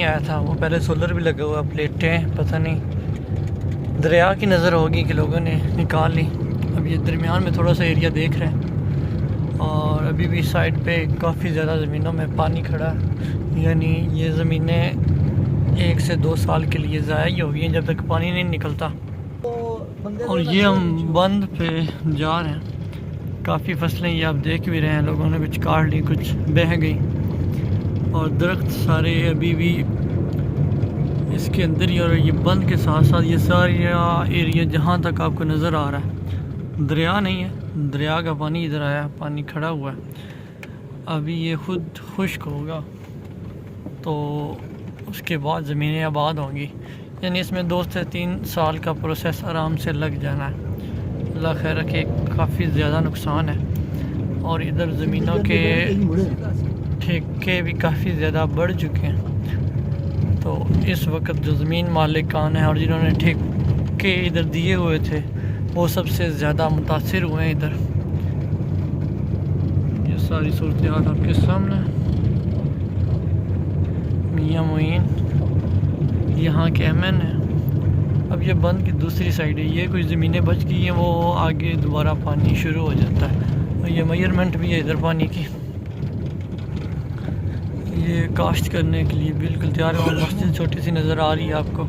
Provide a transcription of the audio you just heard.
आया था वो, पहले सोलर भी लगा हुआ, प्लेटें पता नहीं दरिया की नज़र होगी कि लोगों ने निकाल ली। अब ये दरमियान में थोड़ा सा एरिया देख रहे हैं और अभी भी साइड पे काफ़ी ज़्यादा ज़मीनों में पानी खड़ा है, यानी ये ज़मीनें 1 से 2 साल के लिए ज़ाया ही हो गई हैं जब तक पानी नहीं निकलता। और ये हम बंद पे जा रहे हैं, काफ़ी फसलें ये आप देख भी रहे हैं, लोगों ने कुछ काट ली, कुछ बह गई और दरख्त सारे अभी भी इसके अंदर ही। और ये बंद के साथ साथ ये सारा एरिया जहाँ तक आपको नज़र आ रहा है दरिया नहीं है, दरिया का पानी इधर आया, पानी खड़ा हुआ है। अभी ये खुद खुश्क होगा तो उसके बाद ज़मीनें आबाद होंगी, यानी इसमें 2 से 3 साल का प्रोसेस आराम से लग जाना है। अल्लाह खैर रखे, काफ़ी ज़्यादा नुकसान है और इधर ज़मीनों के ठेके भी काफ़ी ज़्यादा बढ़ चुके हैं। तो इस वक्त जो ज़मीन मालिकान है और जिन्होंने ठेके इधर दिए हुए थे वो सबसे ज़्यादा मुतासिर हुए हैं। इधर ये सारी सूरत हाल आपके सामने, मियाँ मोइन यहाँ के एमएन है। अब ये बंद की दूसरी साइड है, ये कुछ ज़मीनें बच गई हैं, वो आगे दोबारा पानी शुरू हो जाता है। और ये मेजरमेंट भी है इधर पानी की, ये काश्त करने के लिए बिल्कुल तैयार है। और मस्जिद छोटी सी नज़र आ रही है आपको।